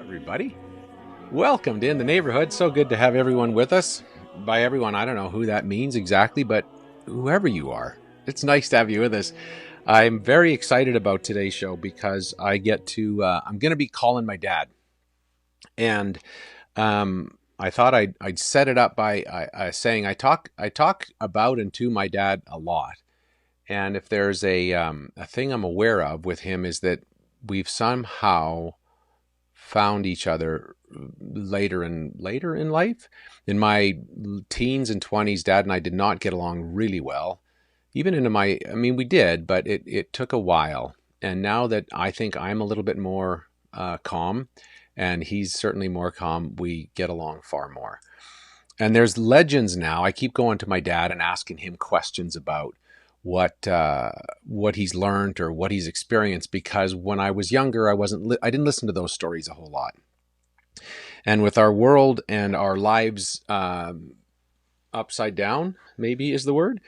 Everybody, welcome to In the Neighborhood. So good to have everyone with us. By everyone, I don't know who that means exactly, but whoever you are, it's nice to have you with us. I'm very excited about today's show because I get to, I'm going to be calling my dad. And I thought I'd set it up by saying I talk about and to my dad a lot. And if there's a thing I'm aware of with him is that we've somehow found each other later in life. In my teens and 20s, Dad and I did not get along really well. Even into we did, but it took a while. And now that I think I'm a little bit more calm, and he's certainly more calm, we get along far more. And there's legends now. I keep going to my dad and asking him questions about what he's learned or what he's experienced, because when I was younger, I didn't listen to those stories a whole lot. And with our world and our lives upside down, maybe is the word,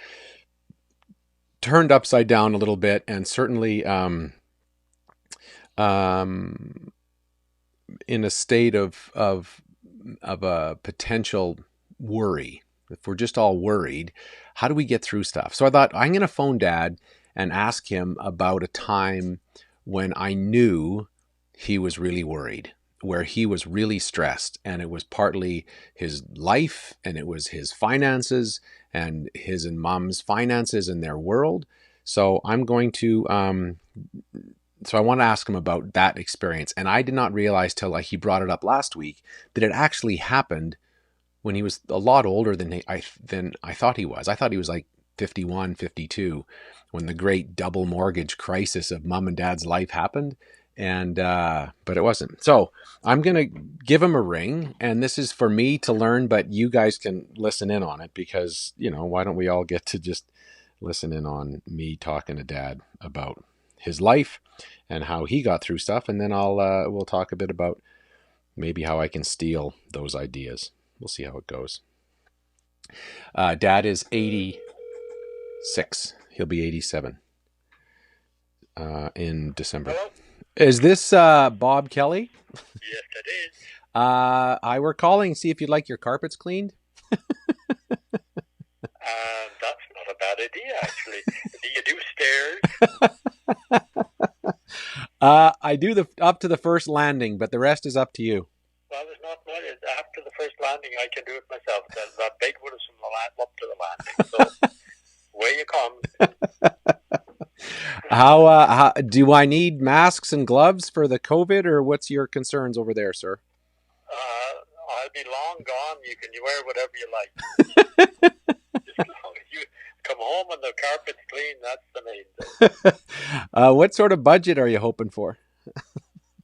turned upside down a little bit, and certainly in a state of a potential worry. If we're just all worried, how do we get through stuff? So I thought, I'm going to phone Dad and ask him about a time when I knew he was really worried, where he was really stressed, and it was partly his life, and it was his finances, and his and Mom's finances in their world. So I'm going to, so I want to ask him about that experience. And I did not realize till he brought it up last week that it actually happened when he was a lot older than I thought he was. I thought he was like 51, 52, when the great double mortgage crisis of Mom and Dad's life happened. And, but it wasn't. So I'm going to give him a ring, and this is for me to learn, but you guys can listen in on it because, why don't we all get to just listen in on me talking to Dad about his life and how he got through stuff. And then we'll talk a bit about maybe how I can steal those ideas. We'll see how it goes. Dad is 86. He'll be 87 in December. Hello? Is this Bob Kelly? Yes, it is. I were calling to see if you'd like your carpets cleaned. That's not a bad idea, actually. Do you do stairs? I do up to the first landing, but the rest is up to you. Well, it's not much. After the first landing, I can do it myself. That big one is from the up to the landing. So, away you come. How do I need masks and gloves for the COVID, or what's your concerns over there, sir? I'll be long gone. You can wear whatever you like. Just as long as you come home and the carpet's clean, that's the main thing. What sort of budget are you hoping for?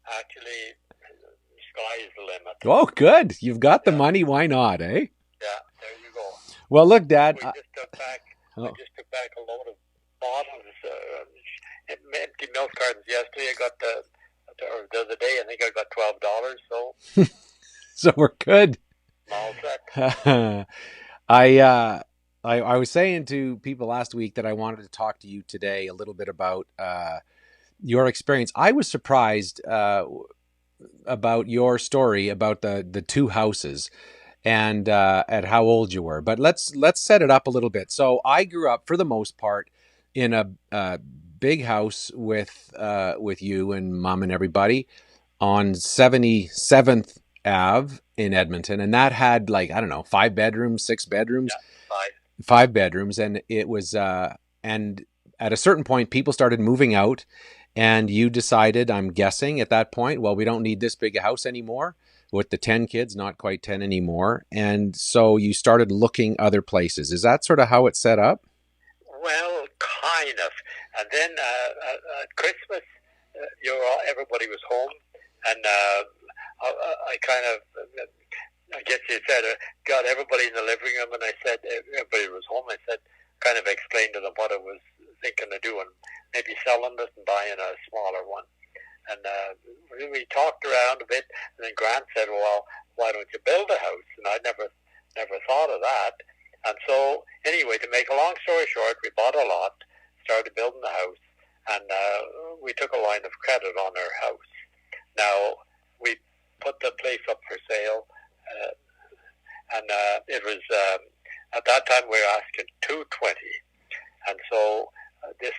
Actually, the sky is the limit. Oh, good. You've got the money. Why not, eh? Yeah, there you go. Well, look, Dad. We just took back a load of bottles, empty milk cartons yesterday. I got the other day, I think I got $12. So, so we're good. All set. I was saying to people last week that I wanted to talk to you today a little bit about your experience. I was surprised about your story about the two houses and at how old you were. But let's set it up a little bit. So I grew up, for the most part, in a big house with you and Mom and everybody on 77th Ave in Edmonton, and that had 5 bedrooms, 6 bedrooms, Yeah, 5 bedrooms, and it was and at a certain point people started moving out, And you decided, I'm guessing at that point, well, we don't need this big a house anymore with the 10 kids, not quite 10 anymore. And so you started looking other places. Is that sort of how it's set up? Well, kind of. And then at Christmas, everybody was home, and I kind of, I guess you said, got everybody in the living room, and I said, everybody was home. I said, kind of explained to them what I was thinking of doing, maybe selling this and buying a smaller one. And we talked around a bit, and then Grant said, "Well, why don't you build a house?" And I never thought of that. And so, anyway, to make a long story short, we bought a lot, started building the house, and we took a line of credit on our house. Now, we put the place up for sale, and it was at that time we were asking $220, and so this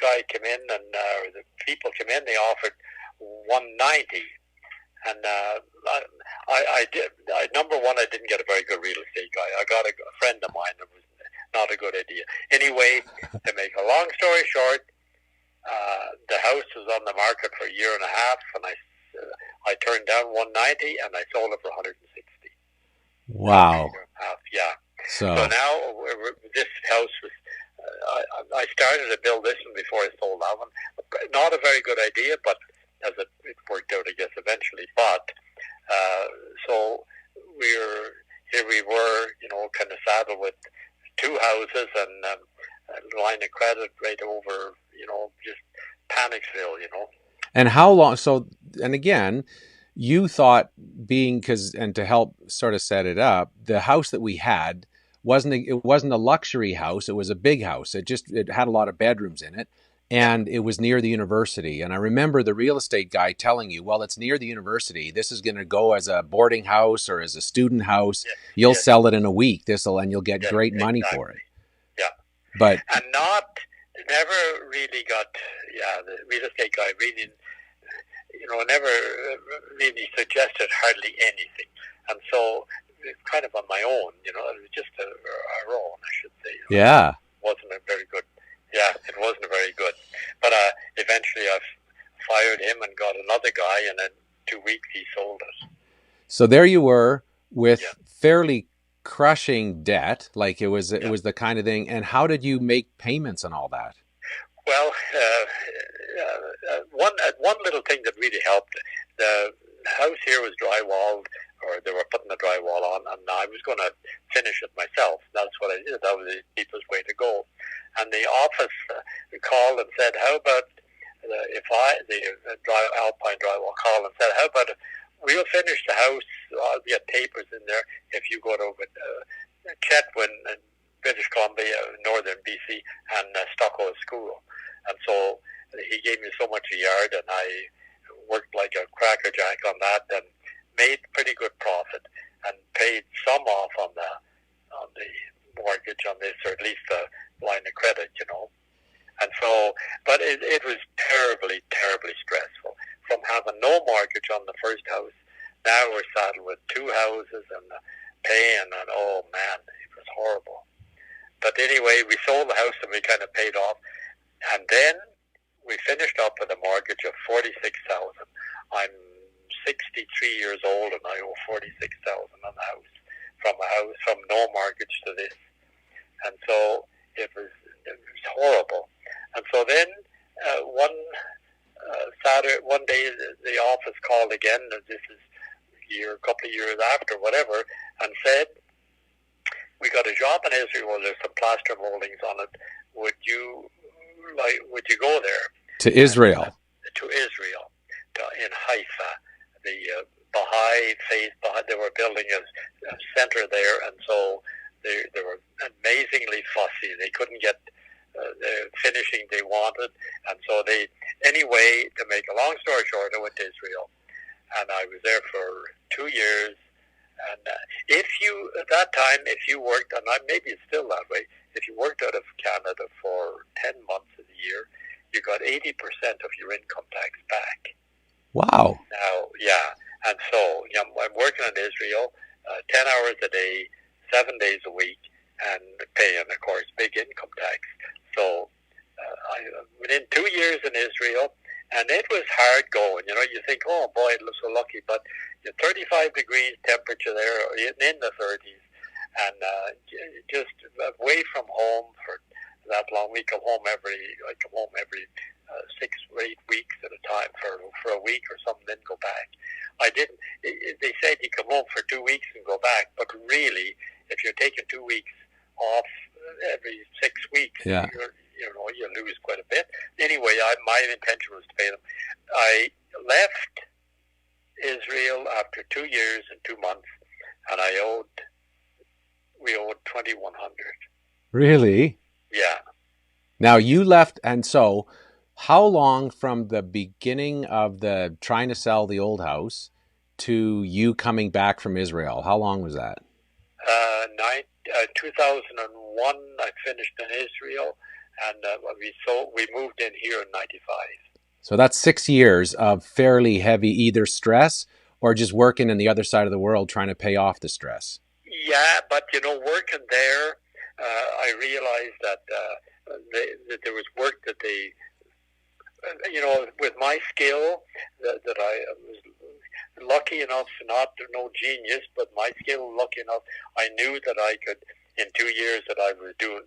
guy came in, and the people came in. They offered $190, and I did. Number one, I didn't get a very good real estate guy. I got a friend of mine that was not a good idea. Anyway, to make a long story short, the house was on the market for a year and a half, and I turned down 190, and I sold it for 160. Wow. Yeah. So now this house was. I started to build this one before I sold that one. Not a very good idea, but as it worked out, I guess eventually. But so here we were, kind of saddled with two houses and a line of credit right over, just Panicsville. and how long? So, and again, you thought and to help sort of set it up, the house that we had it wasn't a luxury house. It was a big house. It had a lot of bedrooms in it, and it was near the university. And I remember the real estate guy telling you, well, it's near the university. This is going to go as a boarding house or as a student house. Yes. You'll sell it in a week. And you'll get great money exactly. for it. Yeah. But never really got, the real estate guy really, never really suggested hardly anything. And so kind of on my own, it was just our own, I should say. Yeah. It wasn't a very good, it wasn't very good. But eventually I fired him and got another guy, and in 2 weeks he sold it. So there you were with fairly crushing debt, like it was the kind of thing. And how did you make payments on all that? Well, one little thing that really helped, the house here was drywalled, or they were putting the drywall on, and I was going to finish it myself. That's what I did. That was the cheapest way to go. And the office called and said, "How about the Alpine Drywall called and said, how about we'll finish the house? I'll get papers in there if you go to Chetwynd in British Columbia, northern BC, and Stucco School." And so he gave me so much a yard, and I worked like a crackerjack on that, and made pretty good profit, and paid some off on the mortgage on this, or at least the line of credit, And so, but it was terribly, terribly stressful. From having no mortgage on the first house, now we're saddled with two houses and paying, and oh man, it was horrible. But anyway, we sold the house and we kind of paid off, and then we finished up with a mortgage of $46,000. I'm 63 years old, and I owe $46,000 on the house, from no mortgage to this, and so it was horrible. And so then one day the office called again, and this is a couple of years after, whatever, and said, "We got a job in Israel. There's some plaster moldings on it. Would you go there?" To Israel. In Haifa. The Baha'i faith, they were building a center there, and so they were amazingly fussy. They couldn't get the finishing they wanted, and so anyway, to make a long story short, I went to Israel, and I was there for 2 years. And at that time, if you worked, and maybe it's still that way, if you worked out of Canada for 10 months of the year, you got 80% of your income tax back. Wow. Now, and so I'm working in Israel 10 hours a day, 7 days a week, and paying, of course, big income tax. So I within 2 years in Israel, and it was hard going. You know, you think, oh boy, it looks so lucky, but 35 degrees temperature there, in the 30s, and just away from home for that long. I come home every 6 or 8 weeks at a time for a week or something, then go back. I didn't. They said you come home for 2 weeks and go back, but really, if you're taking 2 weeks off every 6 weeks, Yeah. You lose quite a bit. Anyway, my intention was to pay them. I left Israel after 2 years and 2 months, and we owed 2,100. Really? Yeah. Now you left, and so how long from the beginning of the trying to sell the old house to you coming back from Israel? How long was that? 2001, I finished in Israel, and we moved in here in '95. So that's 6 years of fairly heavy either stress or just working in the other side of the world trying to pay off the stress. Yeah, but working there, I realized that there was work that they, with my skill, that I was lucky enough, no genius, but my skill, lucky enough, I knew that I could, in 2 years, that I would do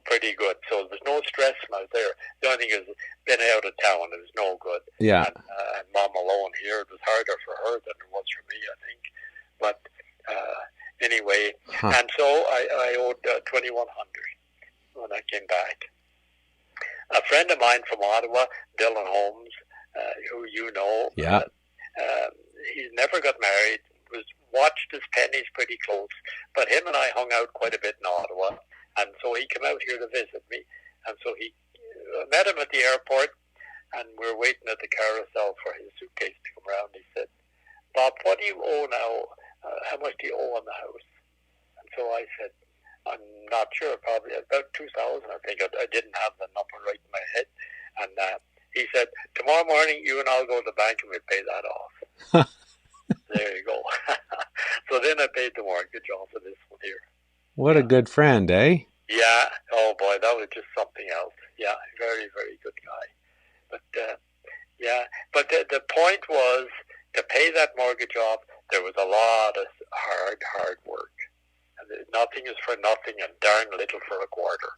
pretty good. So there's no stress when I was there. The only thing is, being out of town, it was no good. Yeah. And Mom alone here, it was harder for her than it was for me, I think. But anyway, and so I owed 2,100 when I came back. A friend of mine from Ottawa, Dylan Holmes, who you know, he never got married, watched his pennies pretty close, but him and I hung out quite a bit in Ottawa, and so he came out here to visit me, and so he met him at the airport, and we were waiting at the carousel for his suitcase to come around. He said, "Bob, what do you owe now? How much do you owe on the house?" And so I said, "I'm not sure, probably about 2,000, I think." I didn't have the number right in my head. And he said, "Tomorrow morning, you and I'll go to the bank and we'll pay that off." There you go. So then I paid the mortgage off of this one here. What a good friend, eh? Yeah. Oh, boy, that was just something else. Yeah, very, very good guy. But, yeah. But the point was, to pay that mortgage off, there was a lot of hard work. Nothing is for nothing and darn little for a quarter.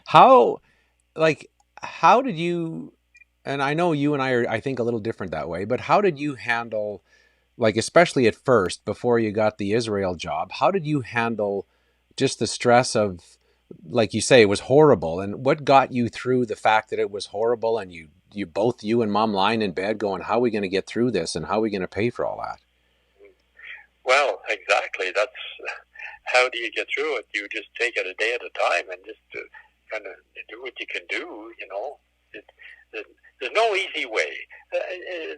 How did you, and I know you and I are, I think, a little different that way, but how did you handle, like, especially at first, before you got the Israel job, how did you handle just the stress of, like you say, it was horrible, and what got you through the fact that it was horrible, and you and Mom lying in bed going, how are we going to get through this, and how are we going to pay for all that? Well, exactly. That's how do you get through it? You just take it a day at a time and just kind of do what you can do. There's no easy way. In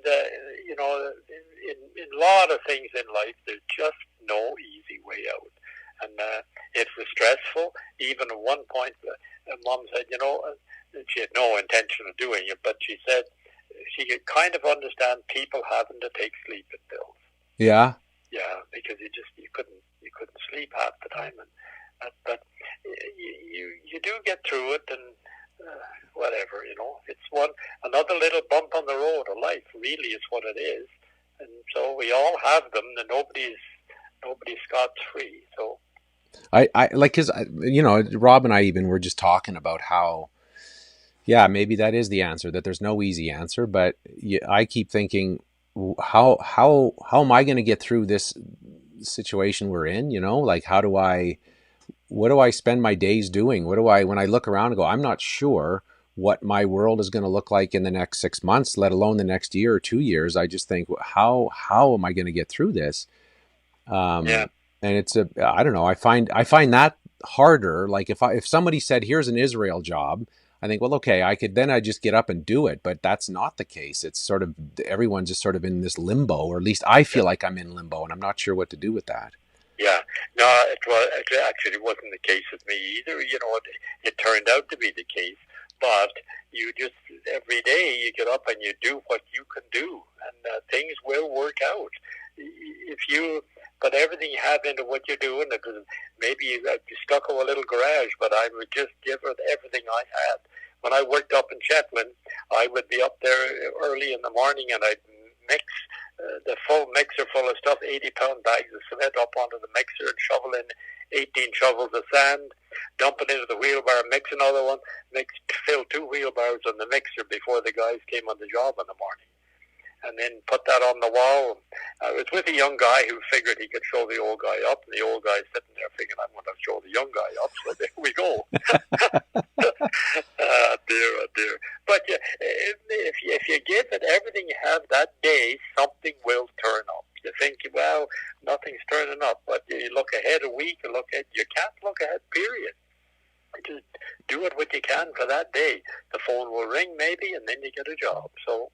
a lot of things in life, there's just no easy way out. And it was stressful. Even at one point, Mom said, she had no intention of doing it, but she said she could kind of understand people having to take sleeping pills. Yeah. Yeah, because you couldn't sleep half the time, but you do get through it, and whatever, it's another little bump on the road of life. Really, is what it is, and so we all have them, and nobody's scot free. So I like, because Rob and I even were just talking about how, yeah, maybe that is the answer, that there's no easy answer, but I keep thinking, how am I going to get through this situation we're in? Like, what do I spend my days doing? When I look around and go, I'm not sure what my world is going to look like in the next 6 months, let alone the next year or 2 years. I just think, how am I going to get through this? Yeah. And it's I don't know. I find that harder. Like, if somebody said, here's an Israel job, I think, well, okay, I just get up and do it, but that's not the case. It's sort of, everyone's just sort of in this limbo, or at least I feel like I'm in limbo, and I'm not sure what to do with that. Yeah, no, it actually wasn't the case with me either. It turned out to be the case, but you just, every day you get up and you do what you can do, and things will work out. If you put everything you have into what you're doing. It was, maybe I'd be stuck in a little garage, but I would just give it everything I had. When I worked up in Shetland, I would be up there early in the morning, and I'd mix the full mixer full of stuff, 80-pound bags of cement up onto the mixer, and shovel in 18 shovels of sand, dump it into the wheelbarrow, mix another one, fill 2 wheelbarrows on the mixer before the guys came on the job in the morning, and then put that on the wall. I was with a young guy who figured he could show the old guy up, and the old guy sitting there thinking, I'm going to show the young guy up, so there we go. Oh dear. But if you give it everything you have that day, something will turn up. You think, well, nothing's turning up, but you look ahead a week, you can't look ahead, period. Just do it what you can for that day. The phone will ring maybe, and then you get a job. So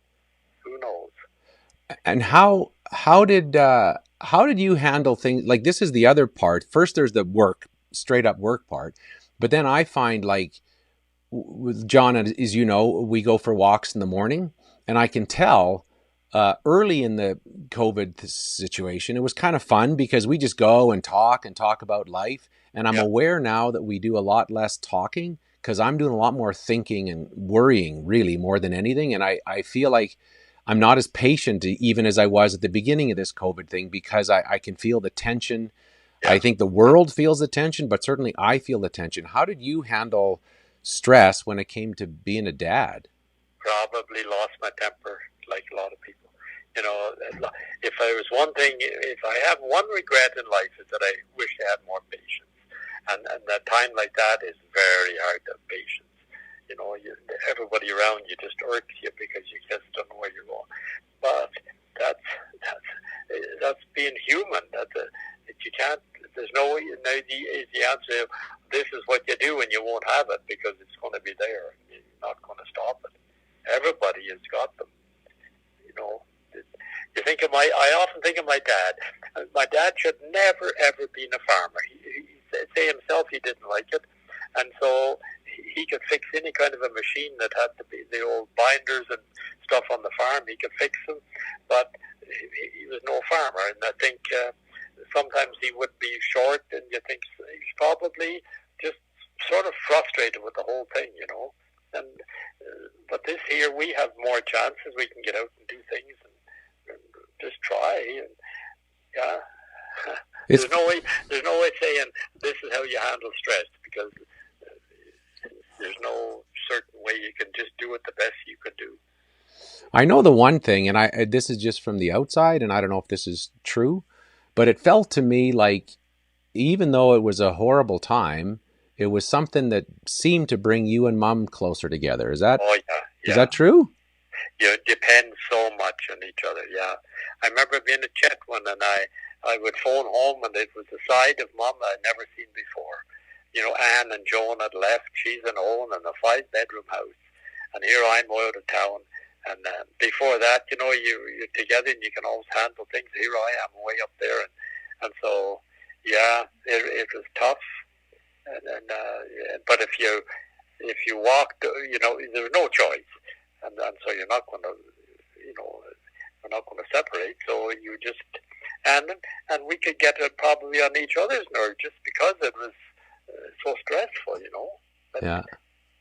who knows? And how did you handle things like this? Is the other part. First, there's the straight up work part, but then I find like with John, as you know, we go for walks in the morning, and I can tell early in the COVID situation, it was kind of fun because we just go and talk about life. And I'm aware now that we do a lot less talking because I'm doing a lot more thinking and worrying, really, more than anything. And I feel like I'm not as patient even as I was at the beginning of this COVID thing because I can feel the tension. Yeah. I think the world feels the tension, but certainly I feel the tension. How did you handle stress when it came to being a dad? Probably lost my temper like a lot of people. You know, if I was one thing, if I have one regret in life, is that I wish I had more patience. And that time like that is very hard to have patience. You know, everybody around you just irks you because you just don't know where you're going. But that's being human. You can't. There's no way. The answer. This is what you do, and you won't have it because it's going to be there. You're not going to stop it. Everybody has got them. You know. You think of I often think of my dad. My dad should never ever been a farmer. He say himself he didn't like it, and so he could fix any kind of a machine that had to be the old binders and stuff on the farm. He could fix them, but he was no farmer. And I think sometimes he would be short, and you think he's probably just sort of frustrated with the whole thing, you know. And but this year we have more chances. We can get out and do things and just try. And yeah, there's no way saying this is how you handle stress because there's no certain way you can just do it the best you can do. I know the one thing, and this is just from the outside, and I don't know if this is true, but it felt to me like even though it was a horrible time, it was something that seemed to bring you and Mom closer together. Is that? Oh yeah. Is that true? You depend so much on each other. Yeah, I remember being a Chetwynd, and I would phone home, and it was a side of Mom I'd never seen before. You know, Anne and Joan had left. She's an own in a 5-bedroom house, and here I'm out of town. And before that, you know, you're together and you can always handle things. Here I am way up there, and so yeah, it was tough. But if you walked, you know, there was no choice, and so you're not going to, you know, we're not going to separate. So you just and we could get it probably on each other's nerves just because it was so stressful, you know. But,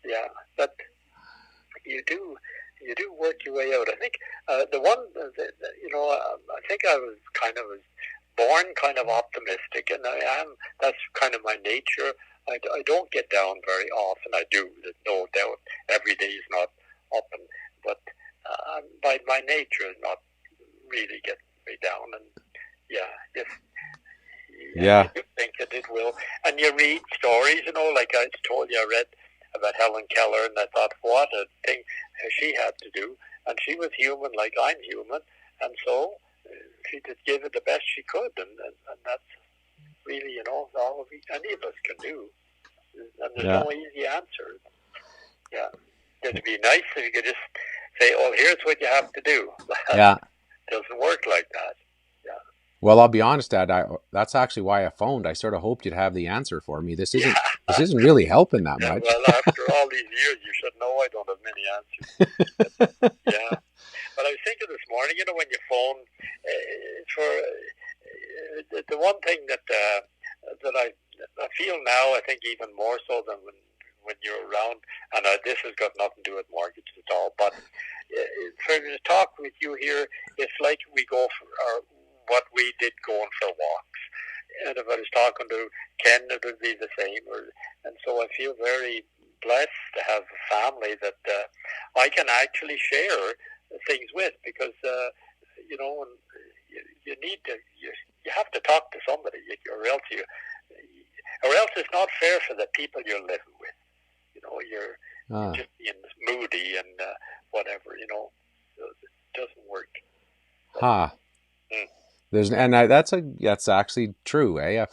yeah, but you do work your way out. I think you know, I think I was born kind of optimistic, and I am. That's kind of my nature. I don't get down very often. I do. There's no doubt. Every day is not up, but by my nature is not really getting me down. And yeah, you think that it will. And you read stories, you know, like I told you, I read about Helen Keller, and I thought, what a thing she had to do. And she was human like I'm human, and so she just gave it the best she could, and that's really, you know, all any of us can do. And there's no easy answer. Yeah. It'd be nice if you could just say, oh, here's what you have to do. Yeah. It doesn't work like that. Yeah. Well, I'll be honest, Dad, that's actually why I phoned. I sort of hoped you'd have the answer for me. This isn't really helping that much. Well, after all these years, you should know I don't have many answers. Yeah. But I was thinking this morning, you know, when you phone the the one thing that I feel now, I think even more so than when you're around, and this has got nothing to do with mortgages at all, but for to talk with you here, it's like we go for what we did going for walks. And if I was talking to Ken, it would be the same. And so I feel very blessed to have a family that I can actually share things with, because when you need to, you have to talk to somebody, or else it's not fair for the people you're living with. You're just being moody and whatever. It doesn't work. Huh. That's actually true, eh?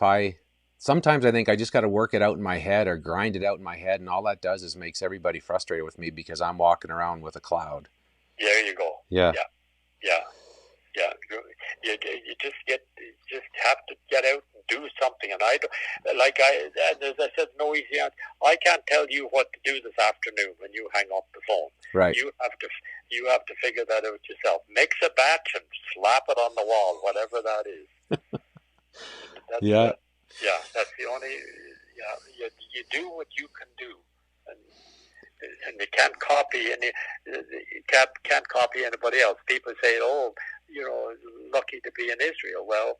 Sometimes I think I just got to work it out in my head or grind it out in my head, and all that does is makes everybody frustrated with me because I'm walking around with a cloud. There you go. Yeah. You just have to get out and do something. And as I said, no easy answer. I can't tell you what to do this afternoon when you hang up the phone. Right. You have to figure that out yourself. Mix a batch and slap it on the wall, whatever that is. That's the only. Yeah, you do what you can do, and you can't copy can't copy anybody else. People say, "Oh, lucky to be in Israel." Well,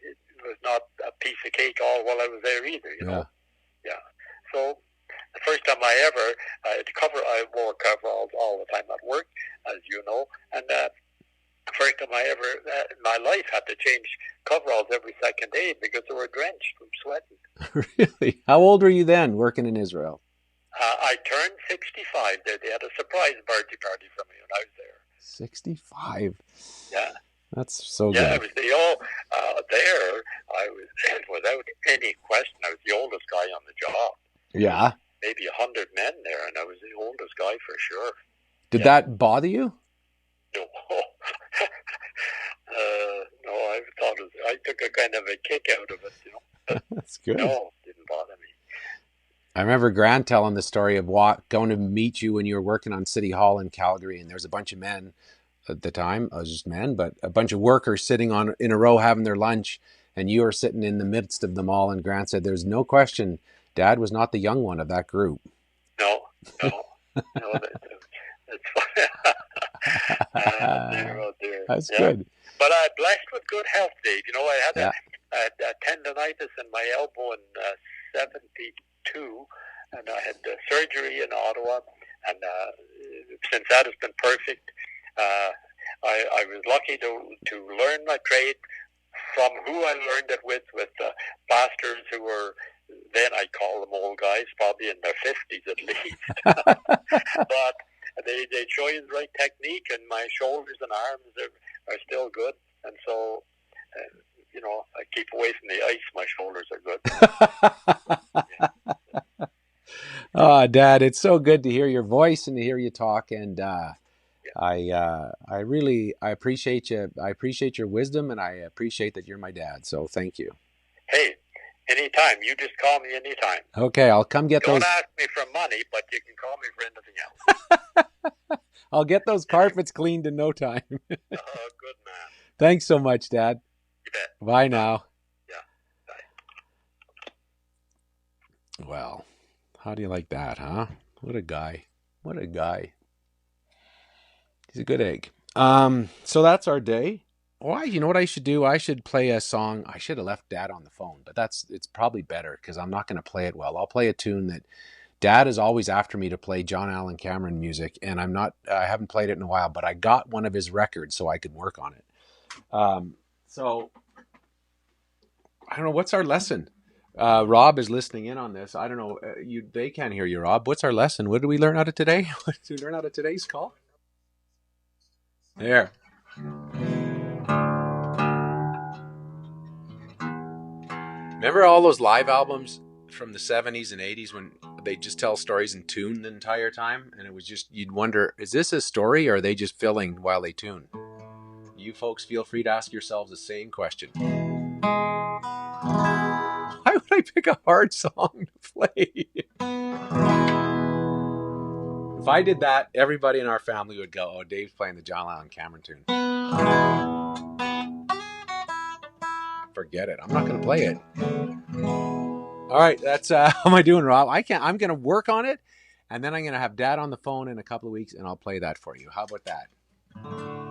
it was not a piece of cake all while I was there either. You know. Yeah. So the first time I wore coveralls all the time at work, as you know, and the first time I ever in my life had to change coveralls every second day because they were drenched from sweating. Really? How old were you then, working in Israel? I turned 65. They had a surprise birthday party for me when I was there. 65. Yeah. That's so good. Yeah, I was there. I was, without any question, I was the oldest guy on the job. Yeah. Maybe 100 men there, and I was the oldest guy for sure. Did that bother you? No. No, I took a kind of a kick out of it, That's good. No, it didn't bother me. I remember Grant telling the story of going to meet you when you were working on City Hall in Calgary, and there was a bunch of men at the time. I was just men, but a bunch of workers sitting in a row having their lunch, and you were sitting in the midst of them all. And Grant said, "There's no question, Dad was not the young one of that group." No, it's funny. Dear. That's good. But I'm blessed with good health, Dave. I had a tendonitis in my elbow in 72, and I had surgery in Ottawa, and since that has been perfect. I was lucky to learn my trade from who I learned it with pastors who were, then I call them old guys, probably in their 50s at least. But they show you the right technique, and my shoulders and arms are still good. And so, I keep away from the ice. My shoulders are good. Oh, Dad, it's so good to hear your voice and to hear you talk. And I appreciate you. I appreciate your wisdom, and I appreciate that you're my dad. So thank you. Hey, anytime. You just call me anytime. Okay, I'll come get those. Don't ask me for money, but you can call me for anything else. I'll get those carpets cleaned in no time. Good man. Thanks so much, Dad. You bet. Bye now. Yeah. Bye. Well, how do you like that, huh? What a guy. What a guy. He's a good egg. So that's our day. Why? You know what I should do? I should play a song. I should have left Dad on the phone, but it's probably better because I'm not going to play it well. I'll play a tune that Dad is always after me to play John Allen Cameron music, and I haven't played it in a while, but I got one of his records so I could work on it. So I don't know. What's our lesson? Rob is listening in on this. I don't know. They can't hear you, Rob. What's our lesson? What did we learn out of today? What did we learn out of today's call? There. Remember all those live albums from the 70s and 80s when they just tell stories in tune the entire time? And it was just, you'd wonder, is this a story or are they just filling while they tune? You folks feel free to ask yourselves the same question. Why would I pick a hard song to play? If I did that, everybody in our family would go, "Oh, Dave's playing the John Allen Cameron tune." forget it. I'm not going to play it. All right, that's how am I doing, Rob? I'm going to work on it, and then I'm going to have Dad on the phone in a couple of weeks, and I'll play that for you. How about that?